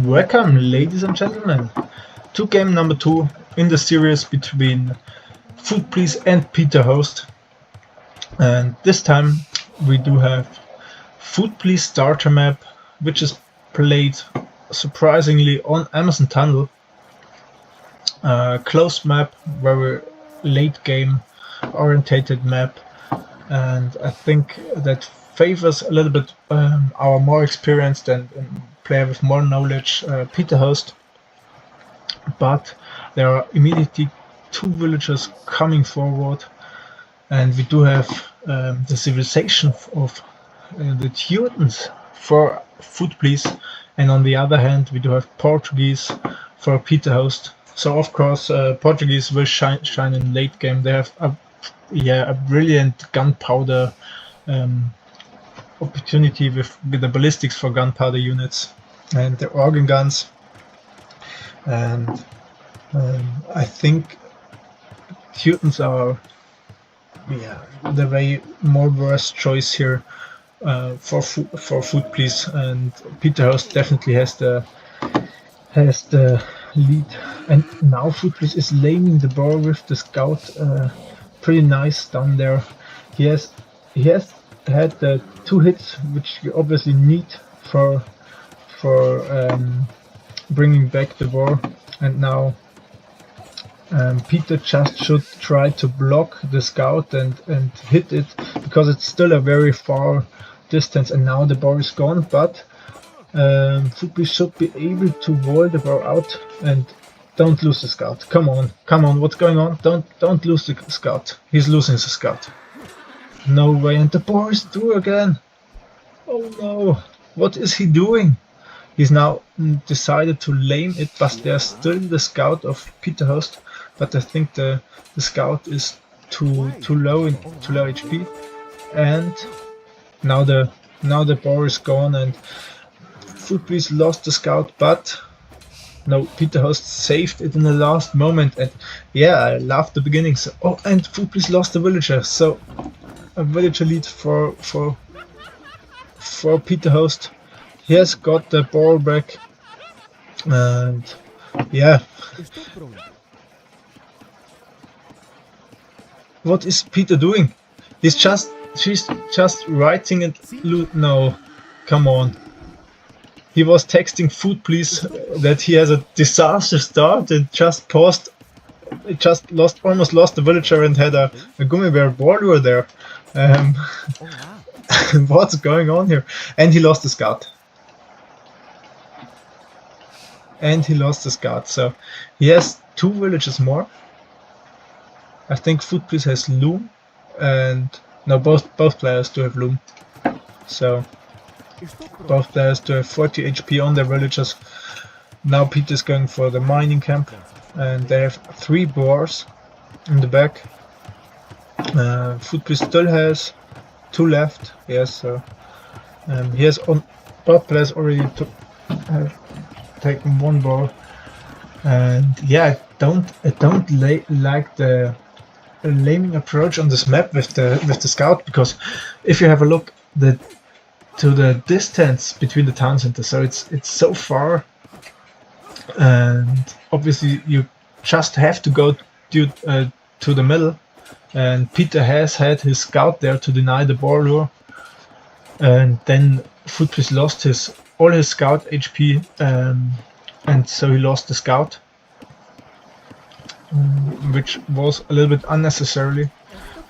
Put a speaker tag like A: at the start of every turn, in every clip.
A: Welcome, ladies and gentlemen, to game number 2 in the series between FoodPlease and Peter Host. And this time we do have FoodPlease starter map, which is played surprisingly on Amazon Tunnel. Closed map, very late game orientated map, and I think that favors a little bit our more experienced and player with more knowledge, Peter Host. But there are immediately two villagers coming forward, and we do have the civilization of the Teutons for FoodPlease, and on the other hand we do have Portuguese for Peter Host. So of course Portuguese will shine in late game. They have a brilliant gunpowder opportunity with the ballistics for gunpowder units and the organ guns, and I think Teutons are the way more worse choice here for FoodPlease, and Peter Host definitely has the lead. And now FoodPlease is laying the ball with the scout. Pretty nice down there. He has had the 2 hits, which you obviously need for bringing back the war. And now Peter just should try to block the scout and hit it, because it's still a very far distance. And now the ball is gone, but FoodPlease should be able to wall the ball out and don't lose the scout. Come on, what's going on? Don't lose the scout. He's losing the scout. No way, and the ball is through again. Oh no, what is he doing? He's now decided to lame it, but there's still the scout of Peter Host. But I think the scout is too low HP, and now the ball is gone, and FoodPlease lost the scout. But no, Peter Host saved it in the last moment, and yeah, I love the beginning. So, oh, and FoodPlease lost the villager, so a villager lead for Peter Host. He has got the ball back, and yeah. What is Peter doing? She's just writing and no, come on. He was texting FoodPlease that he has a disaster start and just paused. It just almost lost the villager and had a gummy bear border there. What's going on here? And he lost the scout. So he has 2 villages more. I think FoodPlease has loom, and no, both players do have loom. So both players do have 40 HP on their villagers. Now Peter's going for the mining camp, and they have 3 boars in the back. FoodPlease still has 2 left. Yes, so he has both players already have taken 1 boar. And yeah, I don't like the laming approach on this map with the scout, because if you have a look to the distance between the town centers, so it's so far, and obviously you just have to go to the middle, and Peter has had his scout there to deny the ball lure, and then FoodPlease lost all his scout HP, and so he lost the scout, which was a little bit unnecessarily.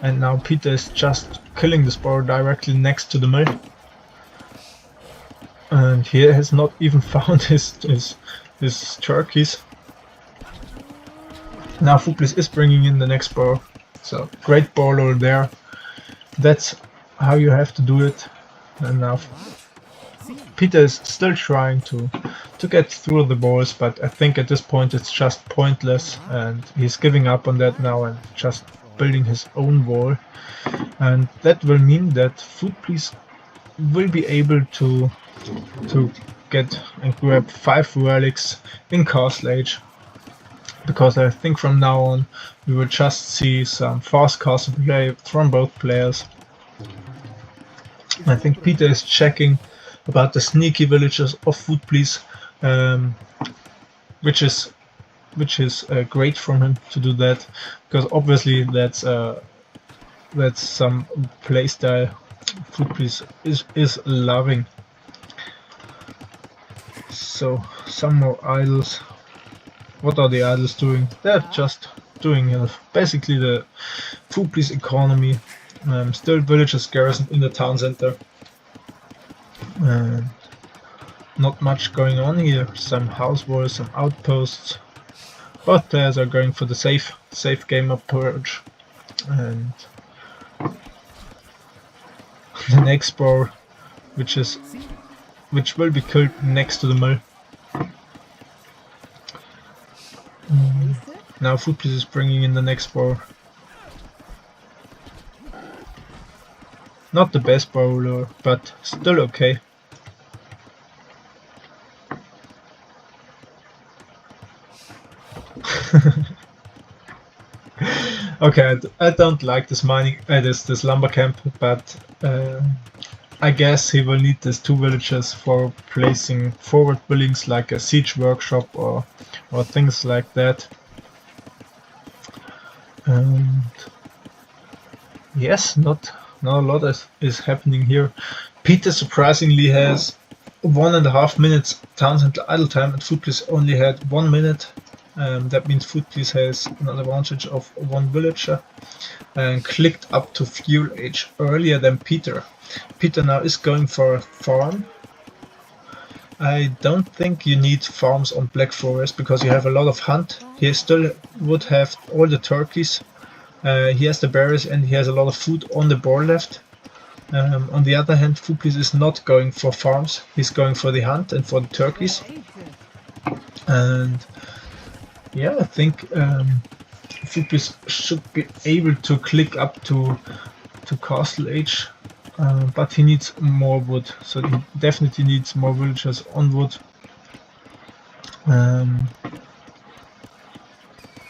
A: And now Peter is just killing this boar directly next to the mill, and he has not even found his turkeys. Now FoodPlease is bringing in the next boar, so great boar roll there. That's how you have to do it. And now Peter is still trying to get through the balls, but I think at this point it's just pointless, and he's giving up on that now and just building his own wall. And that will mean that FoodPlease will be able to get and grab 5 relics in Castle Age, because I think from now on we will just see some fast castle play from both players. I think Peter is checking about the sneaky villagers of FoodPlease, um, which is great from him to do that, because obviously that's some playstyle FoodPlease is loving. So some more idols. What are the idols doing? They're just doing basically the FoodPlease economy. Still villagers garrisoned in the town center. Not much going on here. Some house walls, some outposts, but players are going for the safe game approach. And the next boar, which will be killed next to the mill. Now FoodPlease is bringing in the next boar. Not the best bowler, but still okay. Okay, I don't like this mining, this lumber camp, but I guess he will need these 2 villages for placing forward buildings like a siege workshop or things like that. And yes, not a lot is happening here. Peter surprisingly has 1.5 minutes town center idle time, and FoodPlease only had 1 minute. That means FoodPlease has an advantage of 1 villager and clicked up to fuel age earlier than Peter. Peter now is going for a farm. I don't think you need farms on Black Forest because you have a lot of hunt. He still would have all the turkeys. He has the berries and he has a lot of food on the board left. On the other hand, FoodPlease is not going for farms. He's going for the hunt and for the turkeys. And yeah, I think FoodPlease should be able to click up to castle age, but he needs more wood, so he definitely needs more villagers on wood.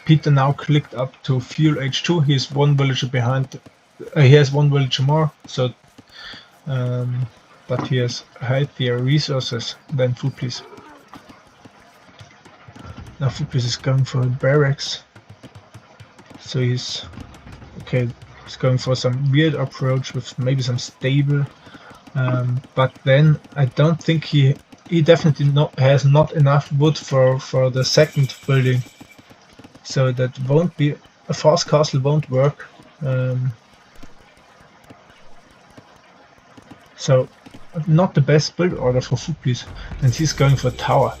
A: Peter now clicked up to fuel age 2. He is 1 villager behind. He has 1 villager more, so but he has healthier resources than FoodPlease. Now FoodPlease is going for a barracks, so he's okay. He's going for some weird approach with maybe some stable, but then I don't think he definitely has not enough wood for the second building, so that won't be a fast castle, won't work. So not the best build order for FoodPlease, and he's going for a tower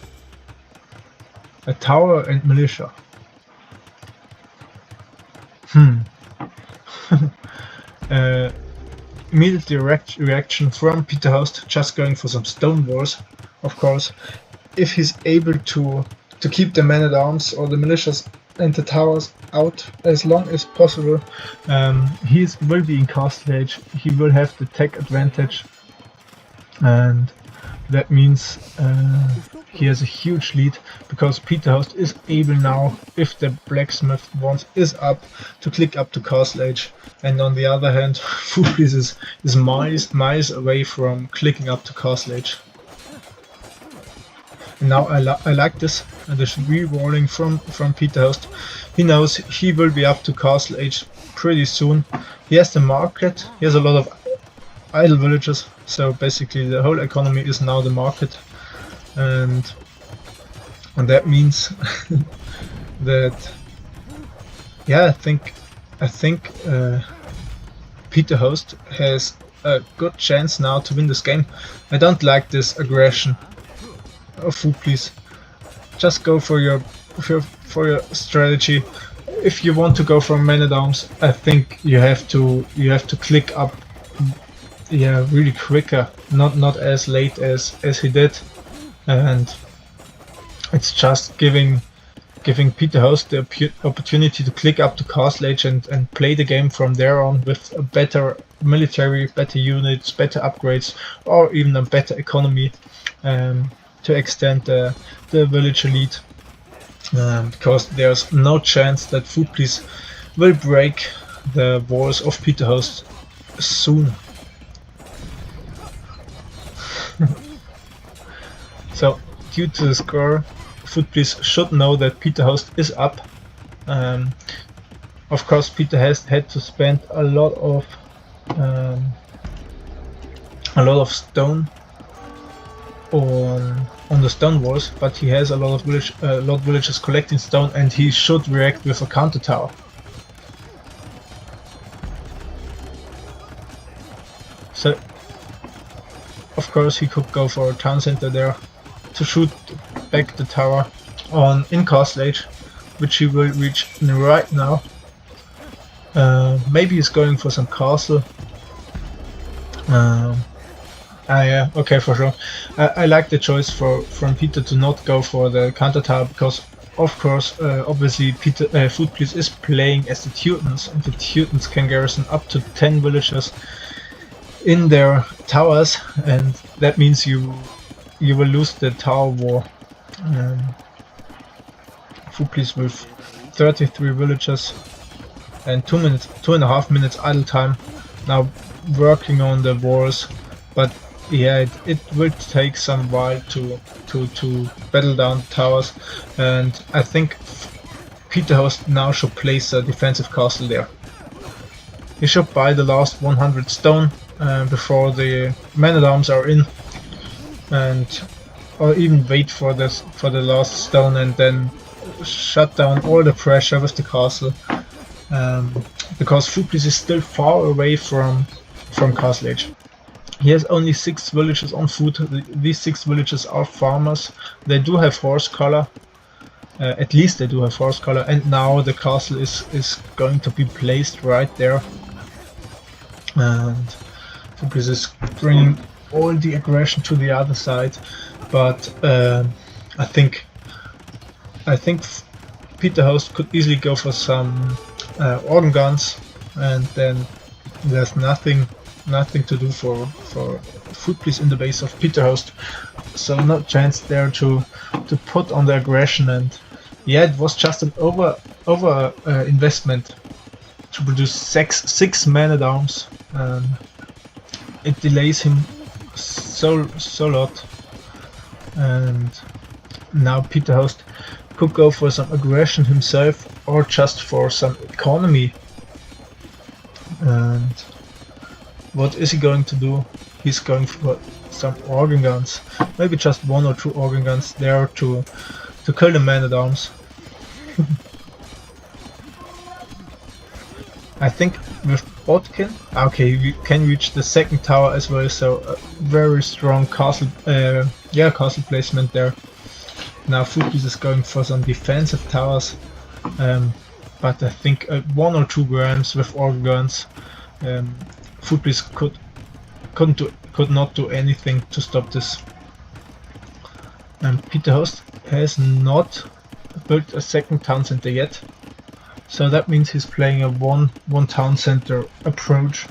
A: and militia. Immediate reaction from Peter Host, just going for some stone walls. Of course, if he's able to keep the men-at-arms or the militias and the towers out as long as possible, he will be in castle age. He will have the tech advantage, and that means he has a huge lead, because Peter Host is able now, if the blacksmith wants is up, to click up to castle age, and on the other hand, FoodPlease is miles away from clicking up to castle age. And now I like this, and this re-rolling from Peter Host. He knows he will be up to castle age pretty soon. He has the market, he has a lot of idle villages, so basically the whole economy is now the market, and that means that, yeah, I think Peter Host has a good chance now to win this game. I don't like this aggression of FoodPlease. Just go for your strategy. If you want to go for men-at-arms, I think you have to click up, yeah, really quicker, not as late as he did, and it's just giving Peter Host the opportunity to click up to castle age and play the game from there on with a better military, better units, better upgrades, or even a better economy, to extend the village elite, because there's no chance that FoodPlease will break the walls of Peter Host soon. So due to the score, FoodPlease should know that Peterhost is up. Of course, Peter has had to spend a lot of stone on the stone walls, but he has a lot of villagers collecting stone, and he should react with a counter tower. So, of course, he could go for a town center there to shoot back the tower in Castle Age, which he will reach right now. Maybe he's going for some castle. Yeah, okay, for sure. I like the choice from Peter to not go for the counter tower, because of course, obviously FoodPlease is playing as the Teutons, and the Teutons can garrison up to 10 villagers in their towers, and that means you will lose the tower war. FoodPlease with 33 villagers and 2.5 minutes idle time, now working on the walls, but yeah, it will take some while to battle down the towers, and I think Peterhost now should place a defensive castle there. He should buy the last 100 stone before the man-at-arms are in, or even wait for the last stone and then shut down all the pressure with the castle, because FoodPlease is still far away from Castle Age. He has only 6 villagers on foot. These 6 villagers are farmers. They do have horse color. At least they do have horse color. And now the castle is going to be placed right there. And FoodPlease is bringing all the aggression to the other side. But I think Peterhost could easily go for some organ guns, and then there's nothing to do for FoodPlease in the base of Peterhost, so no chance there to put on the aggression. And yeah, it was just an over investment to produce 6 man-at-arms. It delays him so lot, and now Peterhost could go for some aggression himself, or just for some economy. And what is he going to do? He's going for some organ guns, maybe just 1 or 2 organ guns there to kill the man-at-arms. I think with Botkin, okay, we can reach the second tower as well, so a very strong castle placement there. Now FoodPlease is going for some defensive towers, but I think 1 or 2 grams with organ guns, FoodPlease could not do anything to stop this. And Peterhost has not built a second town center yet, so that means he's playing a one town center approach.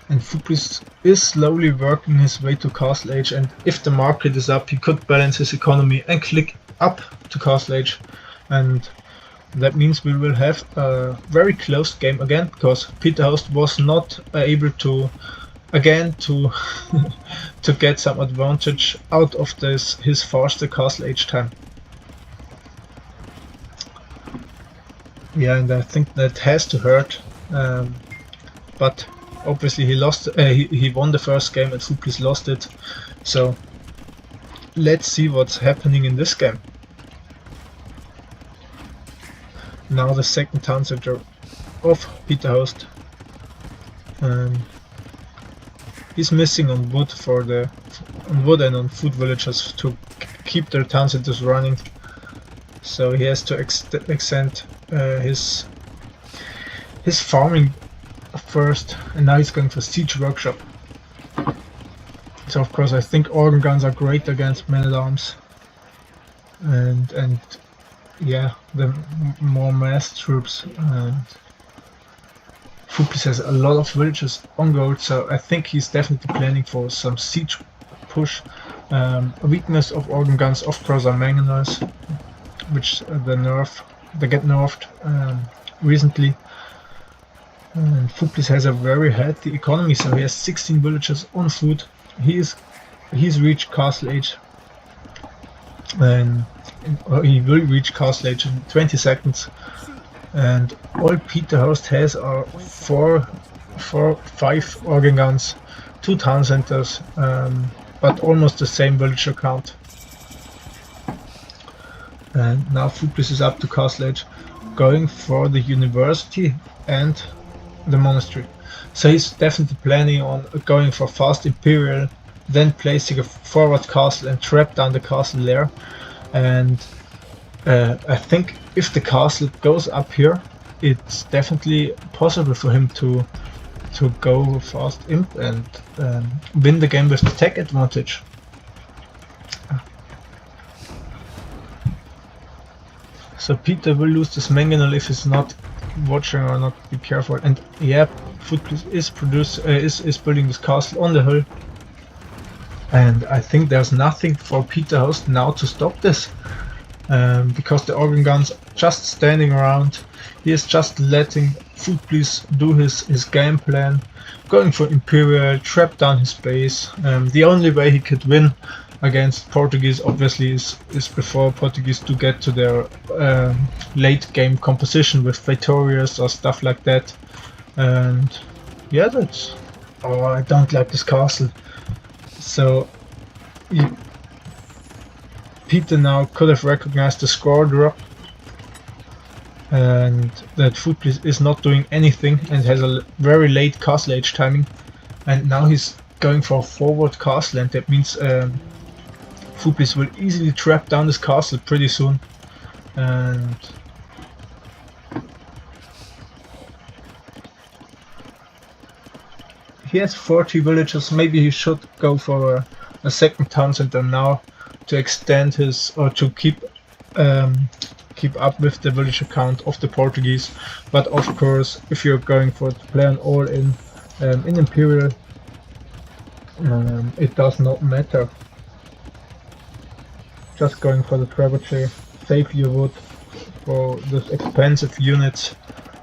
A: And FoodPlease is slowly working his way to Castle Age, and if the market is up, he could balance his economy and click up to Castle Age, and that means we will have a very close game again, because Peterhost was not able to to get some advantage out of his faster Castle Age time. Yeah, and I think that has to hurt, but obviously he lost. He won the first game and FoodPlease lost it. So let's see what's happening in this game. Now the second town center of Peterhost. He's missing on wood and on food villagers to keep their town centers running. So he has to extend his farming first, and now he's going for siege workshop. So of course I think organ guns are great against men-at-arms, and yeah, the more mass troops. And FoodPlease has a lot of villages on gold, so I think he's definitely planning for some siege push. A weakness of organ guns of course are mangonels, which they get nerfed recently. And FoodPlease has a very healthy economy, so he has 16 villagers on food. He is he's reached castle age, and he will reach castle age in 20 seconds. And all Peterhost has are 5 organ guns, 2 town centers, but almost the same villager count. And now FoodPlease is up to castle age, going for the university and the monastery. So he's definitely planning on going for fast imperial, then placing a forward castle and trap down the castle there. And I think if the castle goes up here, it's definitely possible for him to go fast imp and win the game with the tech advantage. So Peter will lose this mangonel if he's not watching or not be careful. And yeah, FoodPlease is building this castle on the hill. And I think there's nothing for Peterhost now to stop this. Because the organ guns are just standing around. He is just letting FoodPlease do his game plan, going for imperial, trap down his base. The only way he could win against Portuguese obviously is before Portuguese to get to their late game composition with Victorious or stuff like that. And yeah, that's... Oh, I don't like this castle. So Peter now could have recognized the score drop and that FoodPlease is not doing anything and has a very late castle age timing, and now he's going for a forward castle, and that means FoodPlease will easily trap down this castle pretty soon. And he has 40 villagers. Maybe he should go for a second town center now to extend his, or to keep up with the villager count of the Portuguese. But of course, if you're going for to play an all in Imperial, it does not matter. Just going for the trebuchet, save your wood for those expensive units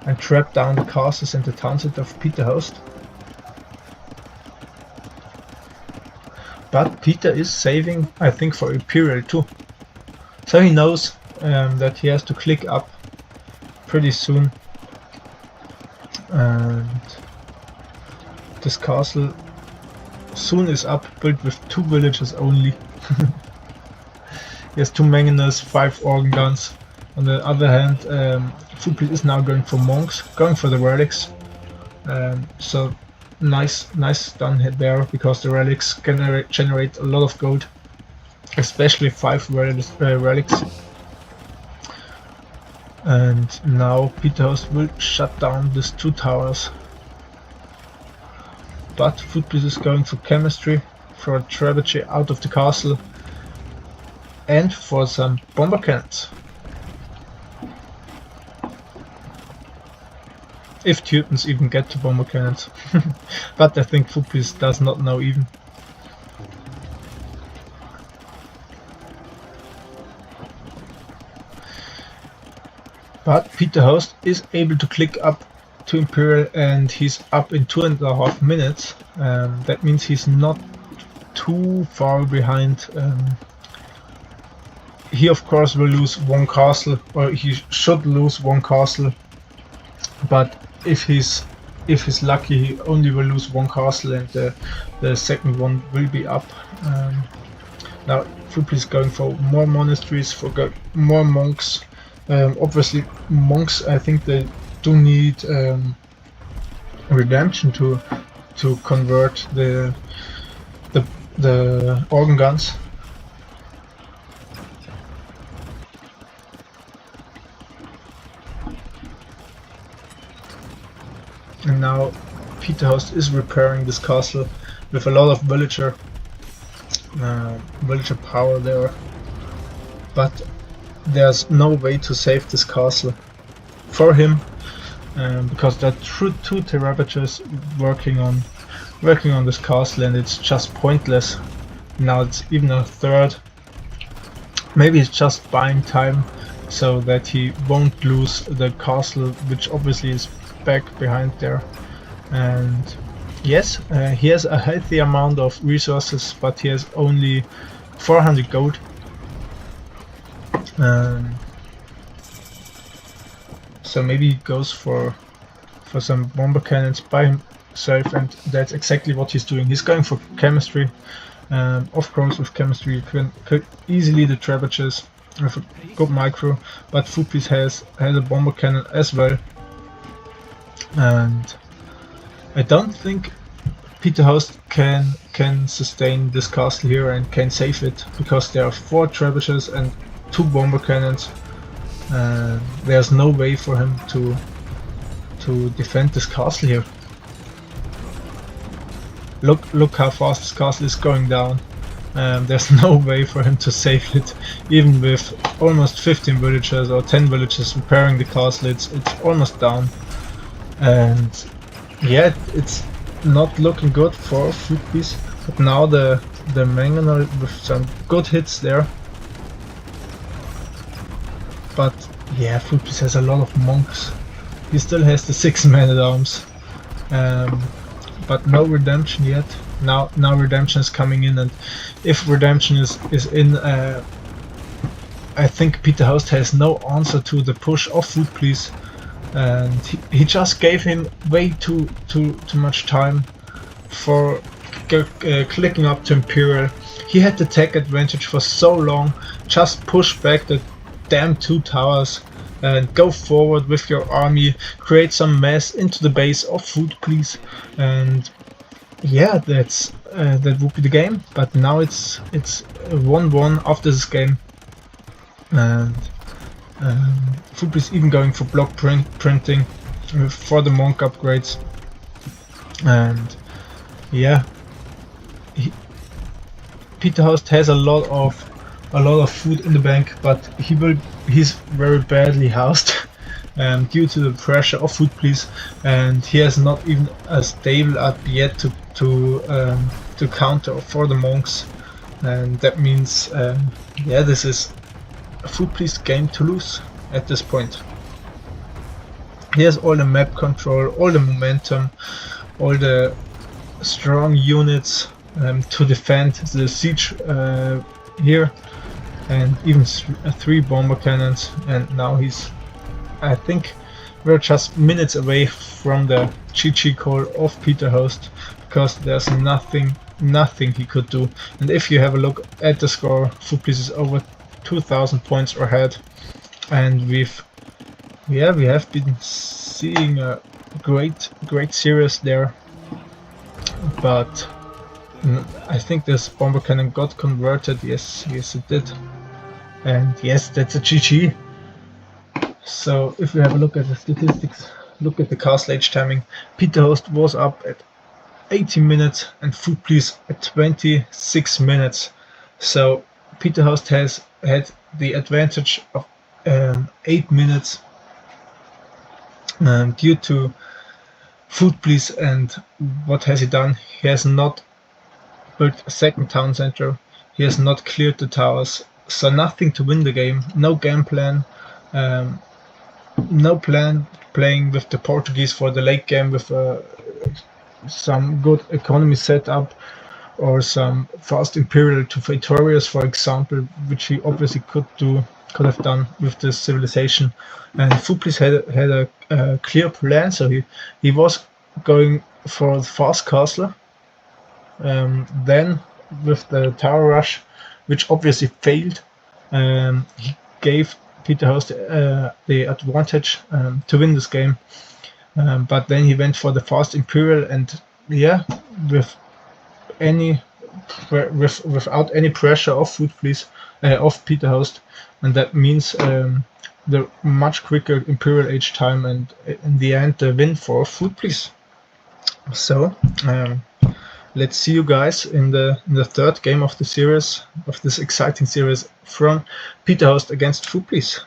A: and trap down the castles and the town center of Peterhost. But Peter is saving, I think, for Imperial too. So he knows that he has to click up pretty soon. And this castle soon is up, built with 2 villages only. He has 2 mangonels, 5 organ guns. On the other hand, FoodPlease is now going for monks, going for the relics. So nice done there, because the relics can generate a lot of gold, especially 5 relics. And now Peterhost will shut down these 2 towers. But FoodPlease is going for chemistry, for a trebuchet out of the castle, and for some bomber cannons. If Teutons even get to bomber cannons. But I think FoodPlease does not know even. But Peterhost is able to click up to Imperial, and he's up in 2.5 minutes. That means he's not too far behind. He of course will lose 1 castle, or he should lose 1 castle. But if he's lucky, he only will lose 1 castle, and the second one will be up. Now FoodPlease is going for more monasteries, for more monks. Obviously monks, I think they do need redemption to convert the organ guns. And now Peterhost is repairing this castle with a lot of villager power there, but there's no way to save this castle for him, because there are 2 Terabitches working on this castle, and it's just pointless. Now it's even a 3rd. Maybe he's just buying time so that he won't lose the castle, which obviously is back behind there. And Yes, he has a healthy amount of resources, but he has only 400 gold. So maybe he goes for some bomber cannons by himself, and that's exactly what he's doing. He's going for chemistry. Of course, with chemistry you can easily the trebuchets with a good micro, but FoodPlease has a bomber cannon as well, and I don't think Peterhouse can sustain this castle here and can save it, because there are 4 trebuchets and 2 bomber cannons. There's no way for him to defend this castle here. Look how fast this castle is going down. There's no way for him to save it, even with almost 15 villagers or 10 villagers repairing the castle. It's almost down, and yeah, it's not looking good for FoodPlease. But now the mangonel with some good hits there. But yeah, FoodPlease has a lot of monks. He still has the 6 man-at-arms. But no redemption yet. Now redemption is coming in, and if redemption is in, I think Peterhouse has no answer to the push of FoodPlease, and he just gave him way too much time for clicking up to Imperial. He had the tech advantage for so long. Just push back the damn 2 towers and go forward with your army, create some mess into the base of FoodPlease, and yeah, that would be the game. But now it's 1-1 after this game, and FoodPlease even going for block printing for the monk upgrades, and yeah, Peterhouse has a lot of food in the bank, but he's very badly housed due to the pressure of FoodPlease, and he has not even a stable up yet to counter for the monks, and that means yeah, this is a FoodPlease game to lose at this point. He has all the map control, all the momentum, all the strong units to defend the siege here, and even 3 bomber cannons, and now I think we're just minutes away from the GG call of Peterhouse, because there's nothing he could do. And if you have a look at the score, FoodPlease is over 2000 points ahead, and we have been seeing a great series there, but I think this bomber cannon got converted. Yes it did, and yes, that's a GG. So if we have a look at the statistics, look at the castle age timing, Peterhouse was up at 18 minutes and FoodPlease at 26 minutes. So Peterhouse has had the advantage of 8 minutes due to FoodPlease. And what has he done? He has not built a second town center, he has not cleared the towers, so nothing to win the game, no game plan, no plan playing with the Portuguese for the late game with some good economy setup, or some fast Imperial to Victorious, for example, which he obviously could have done with this civilization. And FoodPlease had a clear plan, so he was going for the fast castle. Then with the tower rush, which obviously failed, he gave Peterhouse the advantage to win this game. But then he went for the fast Imperial, and yeah, without any pressure of FoodPlease, of Peterhouse, and that means the much quicker Imperial age time, and in the end the win for FoodPlease. So let's see you guys in the third game of the series, of this exciting series from Peterhouse against FoodPlease.